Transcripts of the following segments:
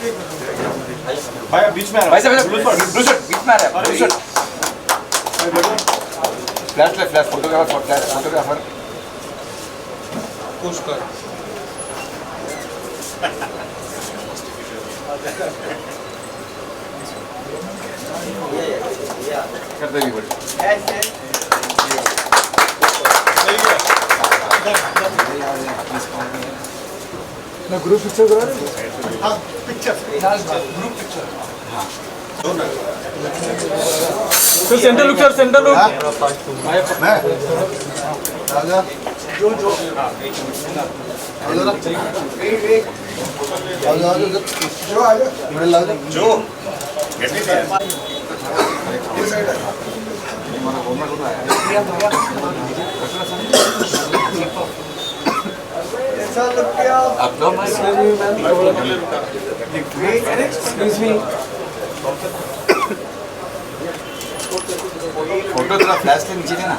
भाई बीच में आ रहा भाई साहब ब्लू शॉट बीच में आ रहा है blue shot flash photographer push कर करते भी बड़ी ना ग्रुप पिक्चर करा रहे हाँ picture group picture sir centre look sir centre look मैं आजा जो आजा मेरे लाल जो अब तो फोटो थोड़ा फ्लैश से नीचे देना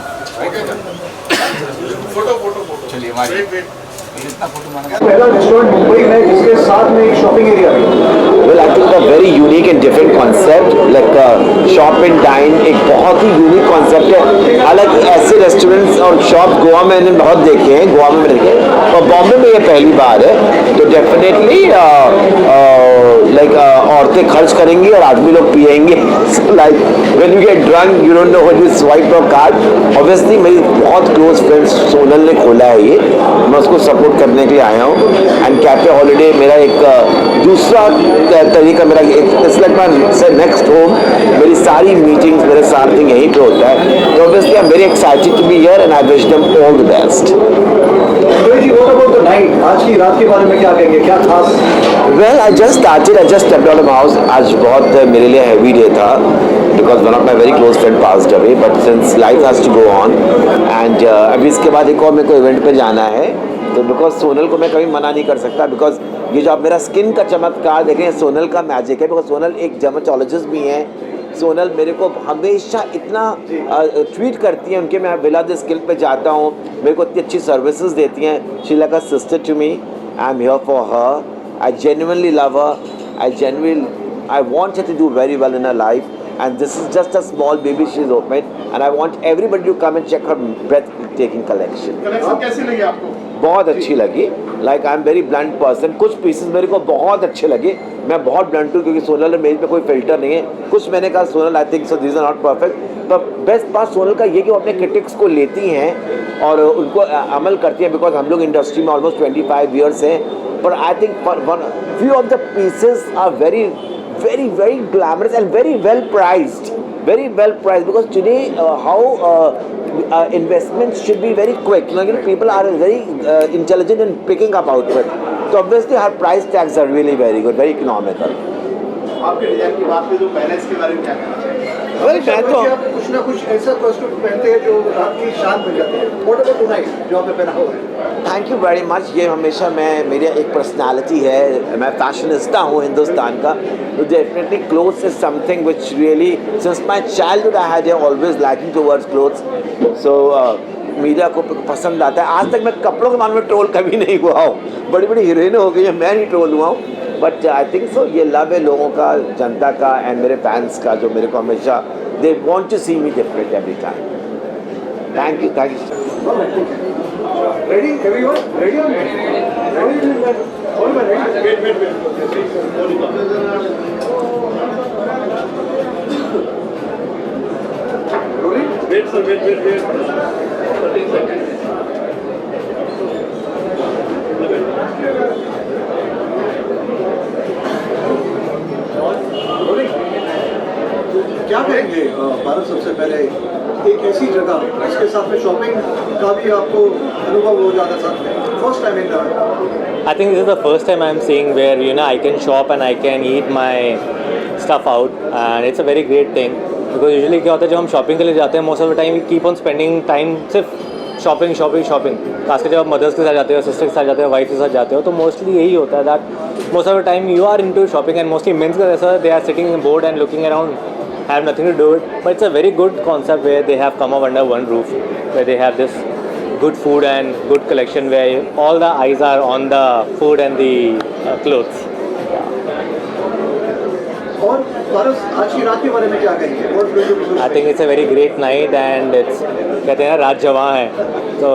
फोटो चलिए हमारी इतना फोटो मांगा पहला रेस्टोरेंट मुंबई में जिसके साथ में एक शॉपिंग एरिया है। Well, I think a very unique and different concept, like shop and dine, एक बहुत ही यूनिक कॉन्सेप्ट है। हालांकि ऐसे रेस्टोरेंट्स और शॉप गोवा में मैंने बहुत देखे हैं, गोवा में देखे हैं, और बॉम्बे में ये पहली बार है। तो डेफिनेटली लाइक औरतें खर्च करेंगी और आदमी लोग पिएंगे। Like when you get drunk you don't know when you swipe your card. Obviously मेरी बहुत क्लोज फ्रेंड सोनल ने खोला है ये, मैं उसको सपोर्ट करने के लिए आया हूँ। एंड कैफे हॉलीडे मेरा एक दूसरा तरीका, मेरा it's like my next home. मेरी सारी मीटिंग्स, मेरे सारे थिंग यहीं पे होता है। तो obviously I am very excited to be here and I wish them all the best. जी व्हाट अबाउट द नाइट, आज की रात के बारे में क्या कहेंगे, क्या खास? Well, I just stepped out of my house. आज बहुत मेरे लिए हैवी डे था because one of my very close friend passed away. But since life has to go on and अभी इसके बाद एक और मेरे को इवेंट पे जाना है, तो बिकॉज सोनल को मैं कभी मना नहीं कर सकता। बिकॉज ये जो आप मेरा स्किन का चमत्कार देख रहे हैं, सोनल का मैजिक है। बिकॉज सोनल एक डर्मेटोलॉजिस्ट भी हैं। सोनल मेरे को हमेशा इतना ट्वीट करती हैं उनके, मैं विला द स्किल पे जाता हूँ, मेरे को इतनी अच्छी सर्विसेज देती हैं। She like a sister to me, I am here for her. I genuinely love her. I want her to do very well in her life. And this is just a small baby she's opened. And I want everybody to come and check her breathtaking collection. Collection कैसी लगी आपको? बहुत अच्छी लगी। Like I'm very blunt person. कुछ pieces मेरे को बहुत अच्छे लगे। मैं बहुत ब्लंट हूँ क्योंकि सोनल मेरे पे कोई फिल्टर नहीं है। कुछ मैंने कहा Sonal I think so these are not perfect. तो बेस्ट बात सोनल का ये कि वो अपने क्रिटिक्स को लेती हैं और उनको अमल करती हैं। बिकॉज हम लोग इंडस्ट्री में ऑलमोस्ट 25 ईयर्स हैं। But I think few of the pieces are very glamorous and very well priced. Very well priced because today how investments should be very quick. You know, people are very intelligent in picking up output. So obviously our price tags are really very good, very economical. आपके design की बात पे जो balance के बारे में क्या कहना चाहिए? Well, मैं तो आप कुछ ना कुछ ऐसा कॉस्ट्यूम पहनते हैं जो आपकी शान बन जाती है। व्हाट अबाउट टुनाइट जो आपने पहना हुआ है? Thank you very much. ये हमेशा मेरी एक पर्सनालिटी है, मैं फैशनिस्टा हूँ हिंदुस्तान का। तो definitely clothes is something which really since my childhood I had always liking towards clothes. So media को पसंद आता है। आज तक मैं कपड़ों के मामले में ट्रोल कभी नहीं हुआ हूँ। बड़ी बड़ी हीरोइन हो गई है, मैं नहीं ट्रोल हुआ हूँ। बट आई थिंक सो ये लव है लोगों का, जनता का एंड मेरे फैंस का, जो मेरे को हमेशा they want to see me different every time. Thank you ready everyone, ready on wait sir wait 30 second. क्या कहेंगे भारत सबसे पहले एक ऐसी जगह जिसके साथ में शॉपिंग का भी आपको अनुभव हो जाता साथ में first time in I think this is the first time I'm seeing where I can shop and I can eat my stuff out and it's a very great thing because usually क्या होता है जब हम shopping के लिए जाते हैं most of the time we keep on spending time सिर्फ शॉपिंग खासकर जब आप मदर्स के साथ जाते हो, सिस्टर के साथ जाते हो, वाइफ के साथ जाते हो, तो मोस्टली यही होता है that most of the time you are into shopping and mostly men's का जैसा they are sitting in board and looking around have nothing to do it, but it's a very good concept where they have come up under one roof, where they have this good food and good collection where all the eyes are on the food and the clothes. Yeah. पारस, आज की रात के बारे में क्या कहेंगे? I think it's a very great night and it's कहते हैं ना रात जवां है, तो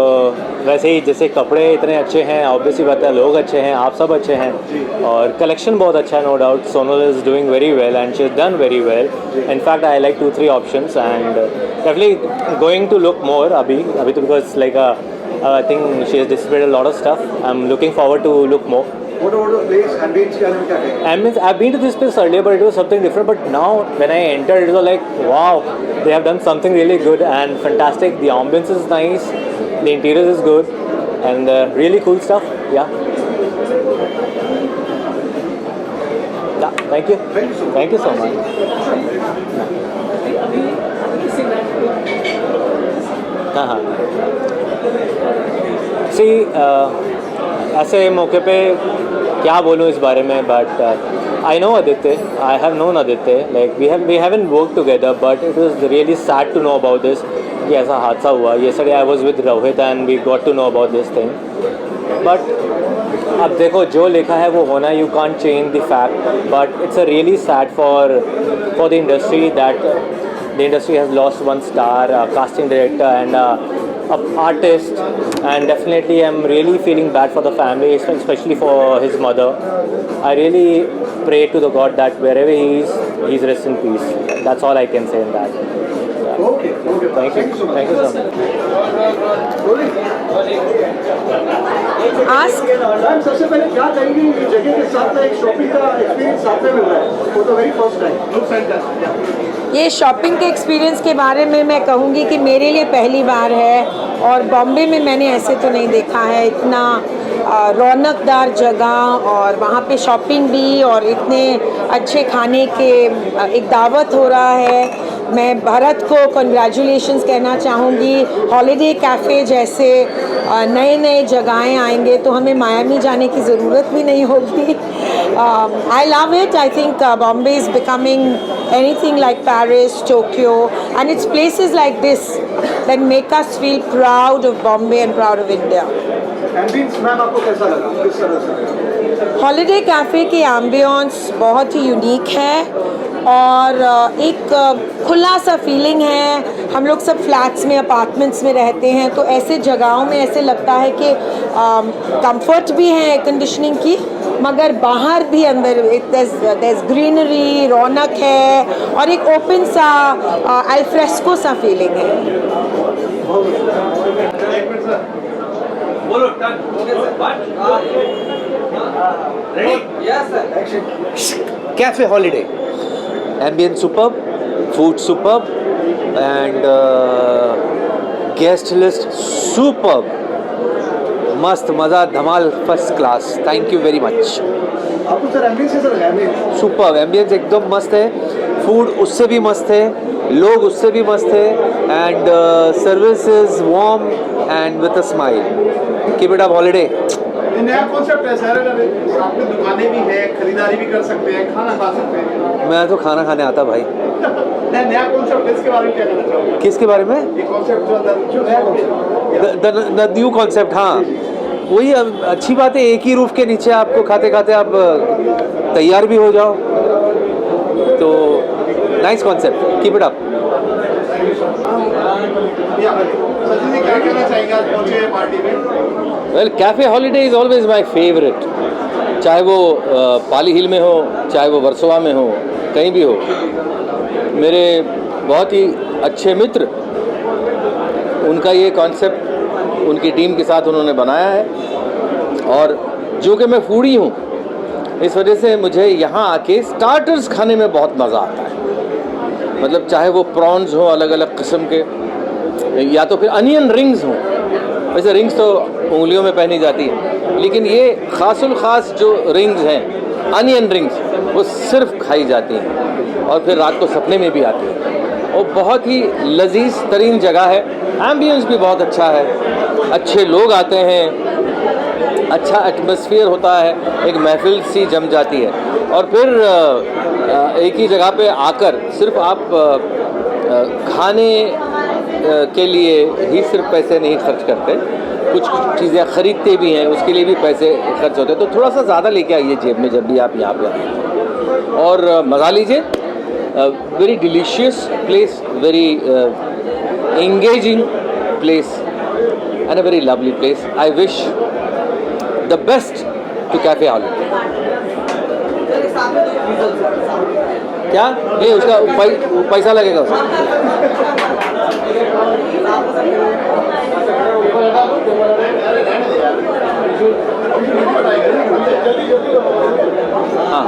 वैसे ही जैसे कपड़े इतने अच्छे हैं, ऑब्वियसली बात है लोग अच्छे हैं, आप सब अच्छे हैं और कलेक्शन बहुत अच्छा है, no doubt. Sonal is doing very well and she is done very well. In fact, I like 2-3 options and definitely going to look more abhi to because like I think she has displayed a lot of stuff. I'm looking forward to look more. What about the place, ambience के बारे में क्या कहेंगे? Ambience, I've been to this place earlier, but it was something different. But now when I entered, it was like wow, they have done something really good and fantastic. The ambience is nice, the interior is good, and really cool stuff. Yeah. Yeah, thank you. Thank you so much. हाँ. See, ऐसे मौके पे क्या बोलूँ इस बारे में, but I know Aditya. I have known Aditya. Like we haven't worked together, but it was really sad to know about this. कि ऐसा हादसा हुआ. Yesterday I was with Rohit and we got to know about this thing. But अब देखो जो लिखा है वो होना, you can't change the fact, but it's a really sad for the industry that the industry has lost one star, a casting director and an artist, and definitely I'm really feeling bad for the family, especially for his mother. I really pray to the God that wherever he is, he's rest in peace. That's all I can say in that. Yeah. Okay. Thank you so much. Ask. Ma'am, सबसे पहले क्या कहेंगे इस जगह के साथ में एक शॉपिंग का एक्सपीरियंस साथ में मिल रहा है for the very first time? ये शॉपिंग के एक्सपीरियंस के बारे में मैं कहूँगी कि मेरे लिए पहली बार है और बॉम्बे में मैंने ऐसे तो नहीं देखा है इतना रौनकदार जगह और वहाँ पे शॉपिंग भी और इतने अच्छे खाने के एक दावत हो रहा है. मैं भारत को कंग्रेचुलेशंस कहना चाहूँगी. हॉलिडे कैफ़े जैसे नए जगहें आएंगे तो हमें मायामी जाने की ज़रूरत भी नहीं होगी. I love it. I think Bombay is becoming anything like Paris, Tokyo, and it's places like this that make us feel proud of Bombay and proud of India. Ambience ma'am आपको कैसा लगा, किस तरह से? हॉलिडे कैफ़े के ambience बहुत ही unique है और एक खुला सा फीलिंग है. हम लोग सब फ्लैट्स में अपार्टमेंट्स में रहते हैं तो ऐसे जगहों में ऐसे लगता है कि कंफर्ट भी है एयर कंडीशनिंग की, मगर बाहर भी अंदर there's ग्रीनरी, रौनक है और एक ओपन सा अल्फ्रेस्को सा फीलिंग है. Cafe Holiday. Ambience superb, food superb, and guest list superb. मस्त, मज़ा, धमाल, first class. Thank you very much. आपको सर एम्बियंस कैसा लगा? सुपर्ब. एम्बियंस एकदम मस्त है, फूड उससे भी मस्त है, लोग उससे भी मस्त है, and service is warm and with a smile. Keep it up holiday. नया कॉन्सेप्ट है सर, साथ में दुकानें भी हैं, खरीदारी भी कर सकते हैं, खाना खा सकते हैं. मैं तो खाना खाने आता भाई. नया कॉन्सेप्ट इसके बारे में क्या कहना चाहोगे? किसके बारे में? ये कॉन्सेप्ट जो नया द न्यू कॉन्सेप्ट. हाँ, वही अच्छी बात है. एक ही रूफ के नीचे आपको खाते खाते आप तैयार भी हो जाओ, तो nice concept. Keep it up. Sachin ji क्या कहना चाहेंगे आज पहुंचे पार्टी में? Well, cafe holiday is always my favourite. चाहे वो पाली हिल में हो, चाहे वो वर्सोवा में हो, कहीं भी हो. मेरे बहुत ही अच्छे मित्र, उनका ये कॉन्सेप्ट उनकी टीम के साथ उन्होंने बनाया है, और जो कि मैं फूडी हूँ, इस वजह से मुझे यहाँ आके स्टार्टर्स खाने में बहुत मज़ा आता है. मतलब चाहे वो प्रॉन्स हो अलग अलग किस्म के, या तो फिर अनियन रिंग्स हों. वैसे रिंग्स तो उंगलियों में पहनी जाती है, लेकिन ये ख़ासुल ख़ास जो रिंग्स हैं, अनियन रिंग्स, वो सिर्फ खाई जाती हैं और फिर रात को सपने में भी आती हैं. और बहुत ही लजीज तरीन जगह है. एम्बियंस भी बहुत अच्छा है, अच्छे लोग आते हैं, अच्छा एटमॉस्फेयर होता है, एक महफिल सी जम जाती है. और फिर एक ही जगह पे आकर सिर्फ आप खाने के लिए ही सिर्फ पैसे नहीं खर्च करते, कुछ चीज़ें ख़रीदते भी हैं, उसके लिए भी पैसे खर्च होते हैं. तो थोड़ा सा ज़्यादा लेके आइए जेब में जब भी आप यहाँ पे आए और मज़ा लीजिए. very delicious place, very engaging place, and a very lovely place. I wish the best to Cafe Holiday. क्या? ये उसका पैसा लगेगा उसका. हाँ.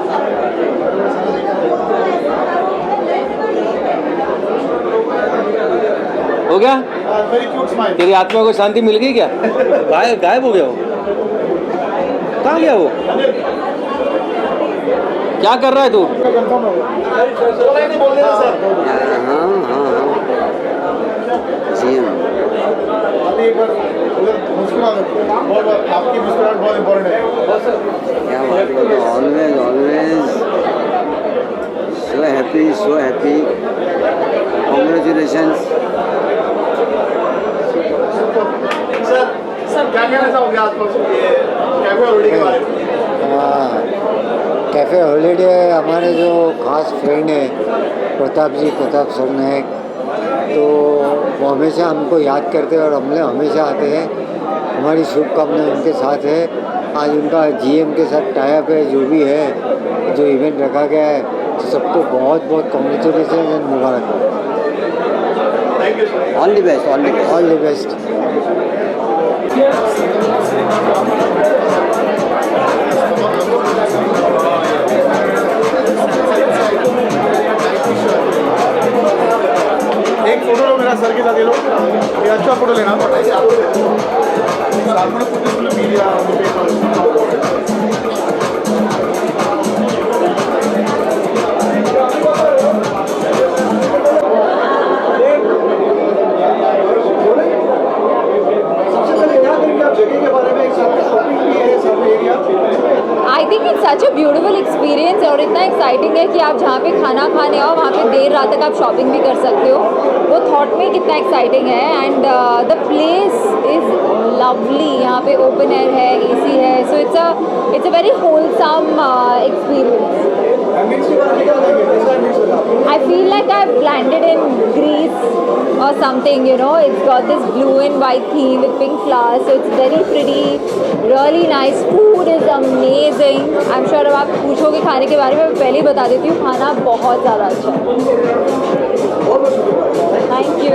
हो गया? तेरी आत्मा को शांति मिल गई क्या? गायब हो गया वो. कहाँ गया वो? क्या कर रहा है तू? आपकी मुस्कुराहट बहुत इम्पोर्टेंट है. Always so happy. Congratulations. Sir क्या कहना चाहोगे आज कैफे हॉलिडे के बारे में? कैफ़े हॉलिडे हमारे जो खास फ्रेंड है प्रताप सर नायक, तो वो हमेशा हमको याद करते हैं और हम लोग हमेशा आते हैं. हमारी शुभकामनाएं उनके साथ है. आज उनका जीएम के साथ टाइप है, जो भी है, जो इवेंट रखा गया है, तो सबको बहुत बहुत कॉन्ग्रेचुलेसन एंड मुबारक. Thank you sir. All the best, all the best. एक फोटो लो मेरा सर के साथ. ये लो, ये अच्छा फोटो लेना. I think it's such a beautiful experience और इतना एक्साइटिंग है कि आप जहाँ पे खाना खाने आओ वहाँ पे देर रात तक आप शॉपिंग भी कर सकते हो. वो थॉट में कितना एक्साइटिंग है. And the place is lovely. यहाँ पे ओपन एयर है, एसी है, so it's a very wholesome experience. I feel like I've landed in Greece or something, you know. It's got this blue and white theme with pink flowers, so it's very pretty, really nice. Food is amazing. I'm sure अब आप पूछोगे खाने के बारे में, मैं पहले ही बता देती हूँ, खाना बहुत ज़्यादा अच्छा है. Thank you.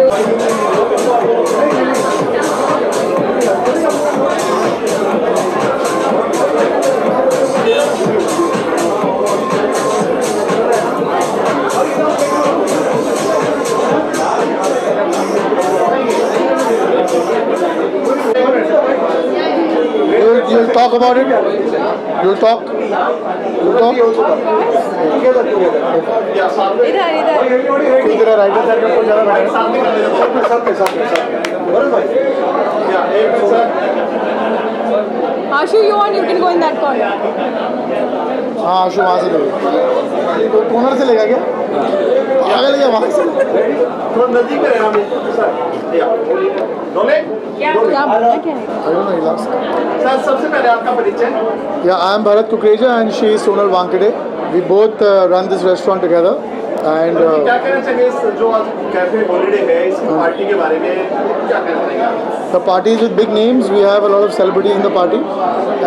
You'll talk about it. You'll talk. इधर राइटर साइड में ज़्यादा बैठे. आशु, you can go in that corner. हाँ आशु वहाँ से लेगा. तो कॉर्नर से लेगा क्या? आगे ले वहाँ से. थोड़ा नजदीक में रहना सर. सबसे पहले आपका परिचय. I am Bharat Kukreja and she is Sonal Wankade. We both run this restaurant together. And क्या कहना चाहिए इस जो आज कैफे हॉलिडे है इस पार्टी के बारे में क्या कहना चाहिए? The party is with big names. We have a lot of celebrities in the party,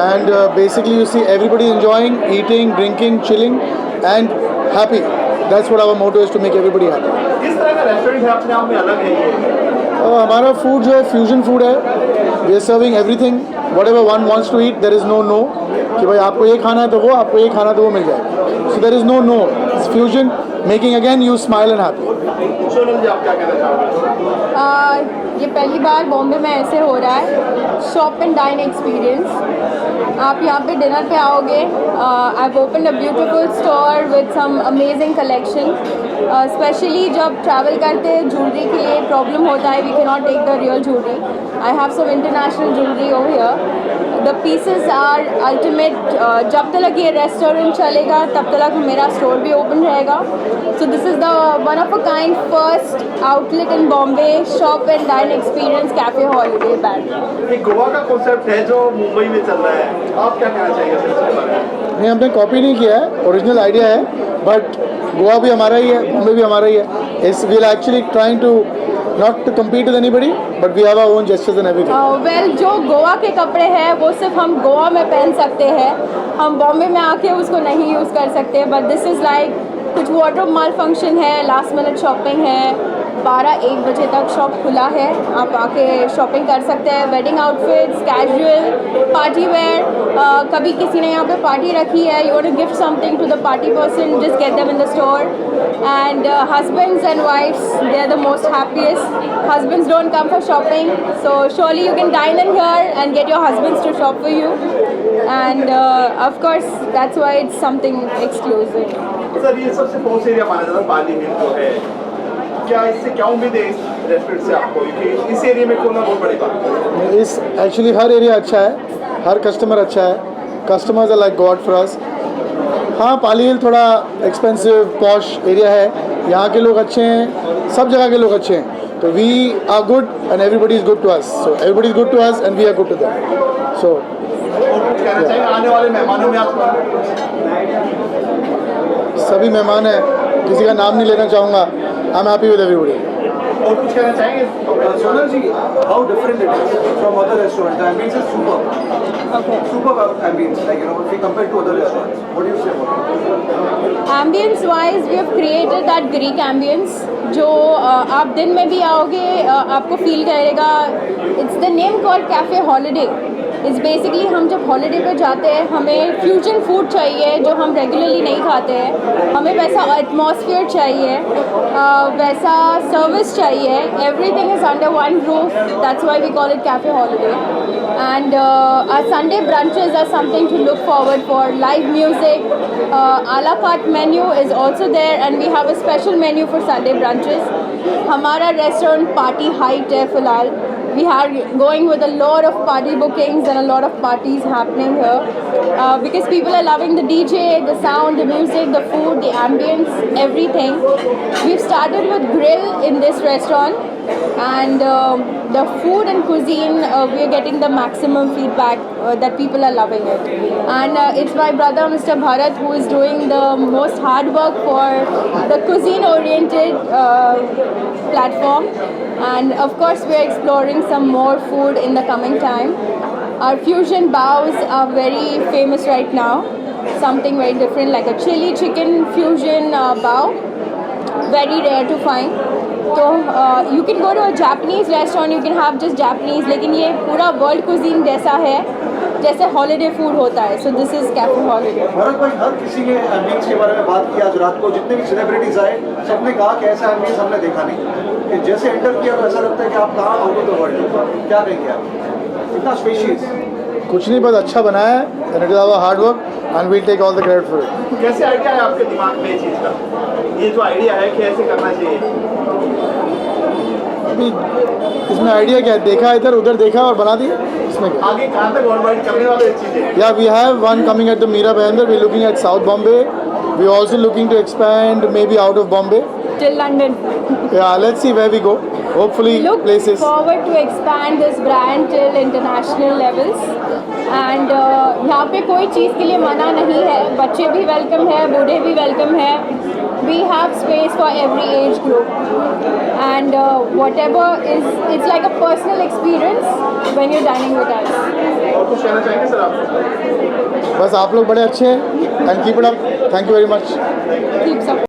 and basically you see everybody enjoying, eating, drinking, chilling, and happy. That's what our motto is, to make everybody happy. किस तरह का restaurant है अपने आप में अलग है ये? हमारा फूड जो है फ्यूजन फूड है. We are serving everything. Whatever one wants to eat, there is no no. कि भाई आपको ये खाना है तो वो, आपको ये खाना है तो वो मिल जाएगा. So there is no no. It's fusion, making again you smile and happy. Sonal जी आप क्या कहना चाहोगे? ये पहली बार बॉम्बे में ऐसे हो रहा है. Shop and dine experience. आप यहाँ पे डिनर पे आओगे. I open a beautiful store with some amazing collection. Specially जब ट्रैवल करते हैं ज्वेलरी के लिए प्रॉब्लम होता है. We can not take the real jewellery. I have some international jewellery over here. The pieces are ultimate. जब तक ये रेस्टोरेंट चलेगा तब तक मेरा स्टोर भी ओपन रहेगा. So this is the one of a kind first outlet in Bombay shop and dine experience cafe holiday band. ये गोवा का कॉन्सेप्ट है जो मुंबई में चल रहा है. आप क्या कहना चाहिए? नहीं, हमने कॉपी नहीं किया है, ओरिजिनल आइडिया है. बट गोवा भी हमारा ही है, बॉम्बे भी हमारा ही है. इस we are actually trying to not to compete with anybody, but we have our own gestures and everything. Well जो गोवा के कपड़े हैं वो सिर्फ हम गोवा में पहन सकते हैं, हम बॉम्बे में आके उसको नहीं यूज़ कर सकते. बट दिस इज़ लाइक कुछ वार्डरोब माल फंक्शन है, लास्ट मिनट शॉपिंग है, 12-1 बजे तक शॉप खुला है, आप आके शॉपिंग कर सकते हैं. Wedding outfits, casual, party wear, कभी किसी ने यहाँ पे पार्टी रखी है, you want to gift something to the party person, just get them in the store. And husbands and wives, they are the most happiest. Husbands don't come for shopping, so surely you can dine in here and get your husbands to shop for you. And of course that's why it's something exclusive. Sir ये सबसे posh area माना जाता है पाली हिल जो है, क्या इससे क्या उम्मीद है इस रेस्टोरेंट से आपको कि इस एरिया में खोलना बहुत बड़ी बात है? इस एक्चुअली हर एरिया अच्छा है, हर कस्टमर अच्छा है, customers are like god for us. हाँ, पाली हिल थोड़ा एक्सपेंसिव पॉश एरिया है, यहाँ के लोग अच्छे हैं, सब जगह के लोग अच्छे हैं, तो we are good and everybody is good to us. So everybody is good to us and we are good to them. So कहना चाहिए आने वाले मेहमानों में आप सभी मेहमान हैं, किसी का नाम नहीं लेना चाहूँगा. I am happy with everybody. और कुछ कहना चाहेंगे? Sonal ji, how different it is from other restaurants? The ambience is superb. Okay. Superb ambience, like, you know, if we compare to other restaurants. What do you say about it? Ambience wise we have created that Greek ambience जो आप दिन में भी आओगे आपको feel करेगा. It's the name called cafe holiday. It's basically हम जब हॉलिडे पे जाते हैं हमें फ्यूजन फूड चाहिए जो हम रेगुलरली नहीं खाते हैं, हमें वैसा एटमॉस्फेयर चाहिए, वैसा सर्विस चाहिए. Everything is under one roof, that's why we call it cafe holiday. And our Sunday brunches are something to look forward for. Live music, a la carte menu is also there, and we have a special menu for Sunday brunches. हमारा restaurant party height है फिलहाल. We are going with a lot of party bookings and a lot of parties happening here because people are loving the DJ, the sound, the music, the food, the ambience, everything. We've started with grill in this restaurant. And the food and cuisine, we are getting the maximum feedback that people are loving it. And it's my brother Mr. Bharat who is doing the most hard work for the cuisine oriented platform. And of course we are exploring some more food in the coming time. Our fusion baos are very famous right now, something very different like a chili chicken fusion bao, very rare to find. तो you can go to a Japanese restaurant, you can have just Japanese, लेकिन ये पूरा world cuisine जैसा है जैसे holiday food होता है. सो this is cafe holiday. Bharat भाई, हर किसी ने एम्बियंस के बारे में बात की आज रात को. जितने भी सेलिब्रिटीज आए सबने कहा कि ऐसा एम्बियंस हमने देखा नहीं, कि जैसे एंटर किया तो ऐसा लगता है कि आप कहाँ आउट ऑफ द वर्ल्ड. क्या कहेंगे आप? इतना स्पेशियस. कुछ नहीं, बस अच्छा बनाया है and it is our hard work and we'll take all the credit for it. कैसे आइडिया है आपके दिमाग में ये चीज़ का, ये जो आइडिया है कि ऐसे करना चाहिए? अभी इसमें आइडिया क्या है, देखा इधर उधर देखा और बना दिया. इसमें क्या? आगे कहाँ तक वर्ल्ड वाइड करने वाले चीज़ें? Yeah, we have one coming at the Mira Bhayandar. We're looking at South Bombay. We're also looking to expand maybe out of Bombay. Till London. Yeah, let's see where we go. Hopefully Look places. forward to expand this brand till international levels. And यहाँ पे कोई चीज़ के लिए मना नहीं है, बच्चे भी वेलकम है, बूढ़े भी वेलकम है. We have space for every age group. And whatever is, it's like a personal experience when you're dining with us. और कुछ कहना चाहेंगे सर आप? बस आप लोग बड़े अच्छे हैं and keep it up. Thank you very much. Keep support.